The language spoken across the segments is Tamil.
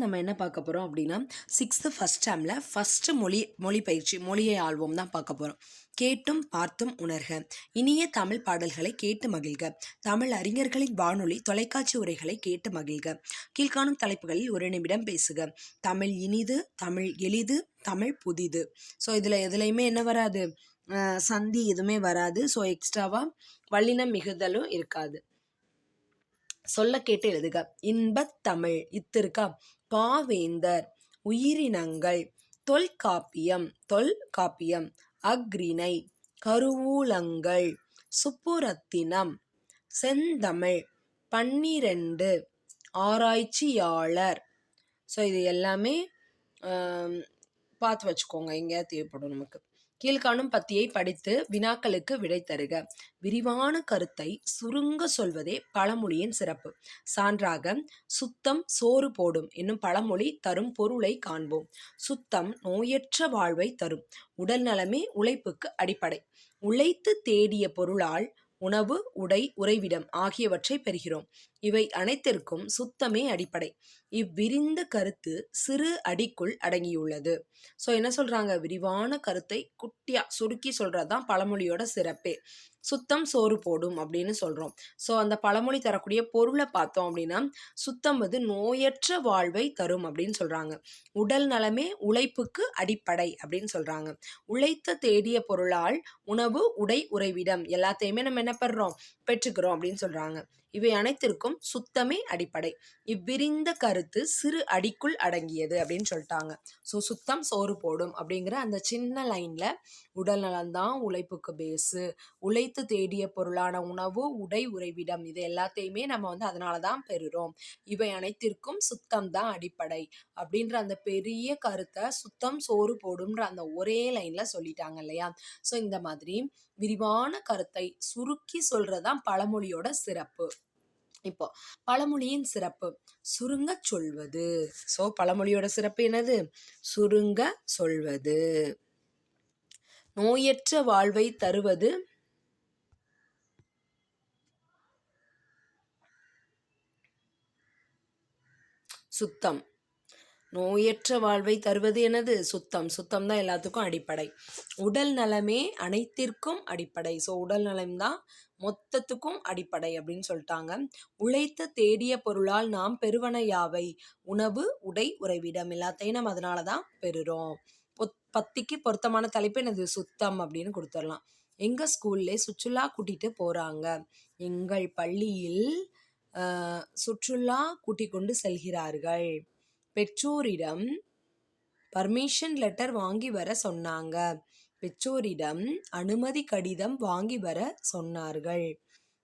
நம்ம என்ன பார்க்க போகிறோம் அப்படின்னா 6th ஃபஸ்ட் டேர்மில் ஃபஸ்ட்டு மொழி பயிற்சி மொழியை ஆள்வோம் தான் பார்க்க போகிறோம். கேட்டும் பார்த்தும் உணர்க, இனிய தமிழ் பாடல்களை கேட்டு மகிழ்க, தமிழ் அறிஞர்களின் வானொலி தொலைக்காட்சி உரைகளை கேட்டு மகிழ்க, கீழ்காணும் தலைப்புகளில் ஒரு நிமிடம் பேசுக, தமிழ் இனிது, தமிழ் எளிது, தமிழ் புதிது. ஸோ இதில் எதுலையுமே என்ன வராது, சந்தி எதுவுமே வராது. ஸோ எக்ஸ்ட்ராவாக வல்லினம் மிகுதலும் இருக்காது. சொல்ல கேட்டு எழுதுக. இன்பத் தமிழ் இத்திருக்கா, பாவேந்தர், உயிரினங்கள், தொல்காப்பியம், அக்ரிணை, கருவூலங்கள், சுப்புரத்தினம், செந்தமிழ், 12, ஆராய்ச்சியாளர். ஸோ இது எல்லாமே பார்த்து வச்சுக்கோங்க, எங்கேயா தேவைப்படும் நமக்கு. கீழ்காணும் பத்தியை படித்து வினாக்களுக்கு விடை தருக. விரிவான கருத்தை சுருங்க சொல்வதே பழமொழியின் சிறப்பு. சான்றாக, சுத்தம் சோறு போடும் என்னும் பழமொழி தரும் பொருளை காண்போம். சுத்தம் நோயற்ற வாழ்வை தரும். உடல் நலமே உழைப்புக்கு அடிப்படை. உழைத்து தேடிய பொருளால் உணவு, உடை, உறைவிடம் ஆகியவற்றை பெறுகிறோம். இவை அனைத்திற்கும் சுத்தமே அடிப்படை. இவ்விரிந்த கருத்து சிறு அடிக்குள் அடங்கியுள்ளது. ஸோ என்ன சொல்றாங்க, விரிவான கருத்தை குட்டியா சுருக்கி சொல்றதுதான் பழமொழியோட சிறப்பே. சுத்தம் சோறு போடும் அப்படின்னு சொல்றோம். ஸோ அந்த பழமொழி தரக்கூடிய பொருளை பார்த்தோம் அப்படின்னா, சுத்தம் நோயற்ற வாழ்வை தரும் அப்படின்னு சொல்றாங்க. உடல் நலமே உழைப்புக்கு அடிப்படை அப்படின்னு சொல்றாங்க. உழைத்த தேடிய பொருளால் உணவு, உடை, உறைவிடம் எல்லாத்தையுமே நம்ம என்ன பெற்றுக்கிறோம் அப்படின்னு சொல்றாங்க. இவை அனைத்திற்கும் சுத்தமே அடிப்படை. இவ்விரிந்த கருத்து சிறு அடிக்குள் அடங்கியது அப்படின்னு சொல்லிட்டாங்க. ஸோ சுத்தம் சோறு போடும் அப்படிங்கிற அந்த சின்ன லைன்ல உடல் நலம்தான் உழைப்புக்கு பேஸு, உழைத்து தேடிய பொருளான உணவு, உடை, உறைவிடம் இது எல்லாத்தையுமே நம்ம அதனாலதான் பெறுறோம். இவை அனைத்திற்கும் சுத்தம் தான் அடிப்படை அப்படின்ற அந்த பெரிய கருத்தை சுத்தம் சோறு போடும்ன்ற அந்த ஒரே லைன்ல சொல்லிட்டாங்க இல்லையா. ஸோ இந்த மாதிரி விரிவான கருத்தை சுருக்கி சொல்றதுதான் பழமொழியோட சிறப்பு. இப்போ பழமொழியின் சிறப்பு சுருங்க சொல்வது. ஸோ பழமொழியோட சிறப்பு என்னது, சுருங்க சொல்வது. நோயற்ற வாழ்வை தருவது சுத்தம். நோயற்ற வாழ்வை தருவது என்னது, சுத்தம். சுத்தம் தான் எல்லாத்துக்கும் அடிப்படை. உடல் நலமே அனைத்திற்கும் அடிப்படை. ஸோ உடல் நலம்தான் மொத்தத்துக்கும் அடிப்படை அப்படின்னு சொல்லிட்டாங்க. உழைத்து தேடிய பொருளால் நாம் பெறுவன யாவை, உணவு, உடை, உறைவிடம் எல்லாத்தையும் நம்ம அதனால தான் பெறுறோம். பத்திக்கு பொருத்தமான தலைப்பு என்னது, சுத்தம் அப்படின்னு கொடுத்துடலாம். எங்க ஸ்கூல்ல சுற்றுலா கூட்டிட்டு போறாங்க. எங்கள் பள்ளியில் சுற்றுலா கூட்டிக் கொண்டு செல்கிறார்கள். பெற்றோரிடம் பர்மிஷன் லெட்டர் வாங்கி வர சொன்னாங்க. பெற்றோரிடம் அனுமதி கடிதம் வாங்கி வர சொன்னார்கள்.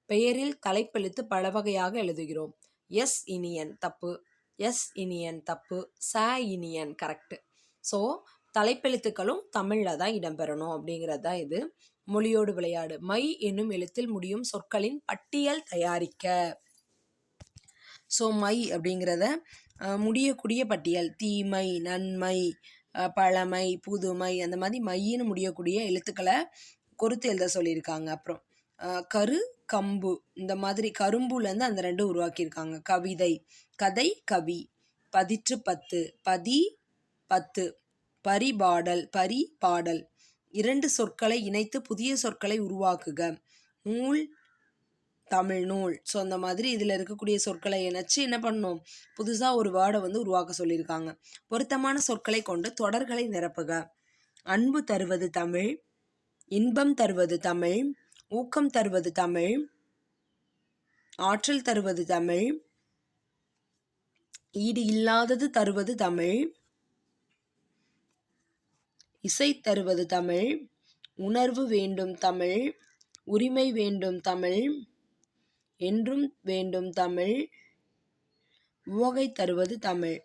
பெயரில் தலைப்பெழுத்து பல வகையாக எழுதுகிறோம். எஸ் இனியன் தப்பு, எஸ் இனியன் தப்பு, ச இனியன் கரெக்ட். ஸோ தலைப்பெழுத்துக்களும் தமிழ்ல தான் இடம்பெறணும் அப்படிங்கிறது தான் இது. மொழியோடு விளையாடு. மை என்னும் எழுத்தில் முடியும் சொற்களின் பட்டியல் தயாரிக்க. ஸோ மை அப்படிங்கிறத முடியக்கூடிய பட்டியல். தீமை, நன்மை, பழமை, புதுமை அந்த மாதிரி மையின்னு முடியக்கூடிய எழுத்துக்களை பொறுத்து எழுத சொல்லியிருக்காங்க. அப்புறம் கரு, கம்பு இந்த மாதிரி கரும்புலேருந்து அந்த ரெண்டும் உருவாக்கியிருக்காங்க. கவிதை, கதை, கவி. பதிற்று பத்து, பதி 10. பரிபாடல், பரி பாடல். 2 சொற்களை இணைத்து புதிய சொற்களை உருவாக்குக. நூல், தமிழ் நூல். ஸோ அந்த மாதிரி இதில் இருக்கக்கூடிய சொற்களை இணைச்சு என்ன பண்ணணும், புதுசாக ஒரு வேர்டை உருவாக்க சொல்லியிருக்காங்க. பொருத்தமான சொற்களை கொண்டு தொடர்களை நிரப்புக. அன்பு தருவது தமிழ், இன்பம் தருவது தமிழ், ஊக்கம் தருவது தமிழ், ஆற்றல் தருவது தமிழ், ஈடு இல்லாதது தருவது தமிழ், இசை தருவது தமிழ், உணர்வு வேண்டும் தமிழ், உரிமை வேண்டும் தமிழ், என்றும் வேண்டும் தமிழ், உவகை தருவது தமிழ்.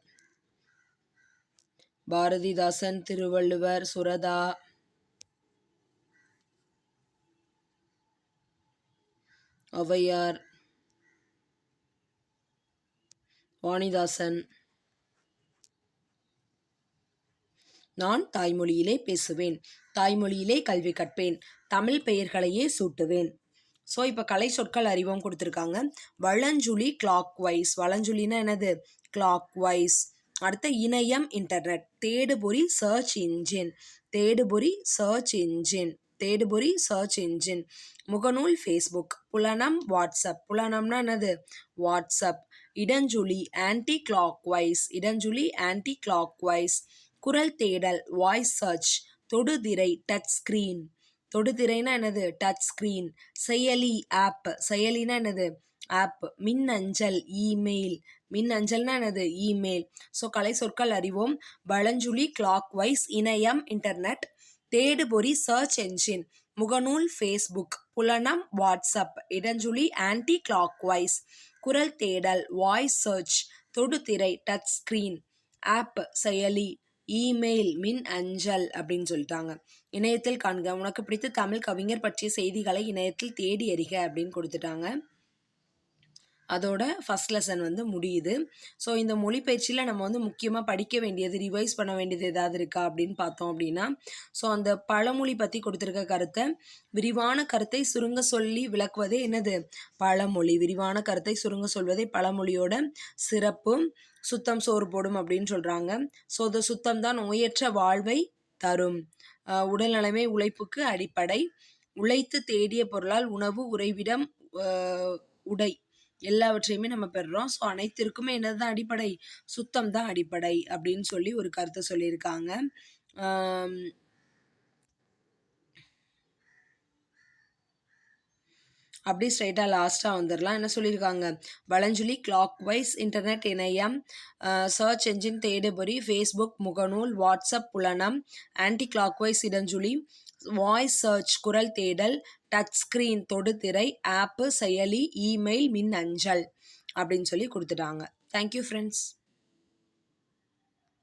பாரதிதாசன், திருவள்ளுவர், சுரதா, ஔவையார், வாணிதாசன். நான் தாய்மொழியிலே பேசுவேன், தாய்மொழியிலே கல்வி கற்பேன், தமிழ் பெயர்களையே சூட்டுவேன். ஸோ இப்போ கலை சொற்கள் அறிவோம் கொடுத்துருக்காங்க. வளஞ்சுழி, கிளாக் வைஸ். வளஞ்சுழினா என்னது, கிளாக் வைஸ். அடுத்த இணையம் இன்டர்நெட், தேடுபொறி சர்ச் இன்ஜின், தேடுபொறி சர்ச் இன்ஜின், தேடுபொறி சர்ச் இன்ஜின். முகநூல் ஃபேஸ்புக், புலனம் வாட்ஸ்அப், புலனம்னா என்னது வாட்ஸ்அப். இடஞ்சுழி ஆன்டி கிளாக் வைஸ், இடஞ்சுழி ஆன்டி கிளாக் வைஸ். குரல் தேடல் வாய்ஸ் சர்ச், தொடுதிரை டச் ஸ்கிரீன், தொடுதிரைனா என்னது டச் ஸ்கிரீன். செயலி ஆப், செயலினா என்னது ஆப். மின்னஞ்சல் இமெயில், மின்னஞ்சல்னா என்னது இமெயில். ஸோ கலை சொற்கள் அறிவோம். வலஞ்சுழி கிளாக் வைஸ், இணையம் இன்டர்நெட், தேடுபொறி சர்ச் என்ஜின், முகநூல் ஃபேஸ்புக், புலனம் வாட்ஸ்அப், இடஞ்சுழி ஆன்டி கிளாக் வைஸ், குரல் தேடல் வாய்ஸ் சர்ச், தொடுதிரை டச் ஸ்கிரீன், ஆப் செயலி, இமெயில் மின் அஞ்சல் அப்படின்னு சொல்லிட்டாங்க. இணையத்தில் காண்க, உனக்கு பிடித்த தமிழ் கவிஞர் பற்றிய செய்திகளை இணையத்தில் தேடி அறிக அப்படின்னு கொடுத்துட்டாங்க. அதோட ஃபஸ்ட் லெசன் வந்து முடியுது. ஸோ இந்த மொழிப்பயிற்சியில் நம்ம வந்து முக்கியமாக படிக்க வேண்டியது, ரிவைஸ் பண்ண வேண்டியது ஏதாவது இருக்கா அப்படின்னு பார்த்தோம் அப்படின்னா, ஸோ அந்த பழமொழி பற்றி கொடுத்துருக்க கருத்தை, விரிவான கருத்தை சுருங்க சொல்லி விளக்குவதே என்னது பழமொழி. விரிவான கருத்தை சுருங்க சொல்வதே பழமொழியோட சிறப்பு. சுத்தம் சோறு போடும் அப்படின்னு சொல்கிறாங்க. ஸோ இந்த சுத்தம் தான் நோயற்ற வாழ்வை தரும். உடல் நலமே உழைப்புக்கு அடிப்படை. உழைத்து தேடிய பொருளால் உணவு, உறைவிடம், உடை எல்லாவற்றையுமே நம்ம பெறுறோம். ஸோ அனைத்திற்குமே என்னதான் அடிப்படை சுத்தம் தான் அடிப்படை அப்படின்னு சொல்லி ஒரு கருத்தை சொல்லியிருக்காங்க. அப்படியே ஸ்ட்ரைட்டாக லாஸ்ட்டாக வந்துடலாம். என்ன சொல்லியிருக்காங்க, வலஞ்சுழி கிளாக் வைஸ், இன்டர்நெட் இணையம், சர்ச் என்ஜின் தேடுபொறி, ஃபேஸ்புக், முகநூல், வாட்ஸ்அப், புலனம், ஆன்டி கிளாக் வைஸ் இடஞ்சுழி, வாய்ஸ் சர்ச் குரல் தேடல், டச் ஸ்க்ரீன் தொடுதிரை, ஆப்பு செயலி, இமெயில் மின் அஞ்சல் அப்படின்னு சொல்லி கொடுத்துட்டாங்க. Thank you friends.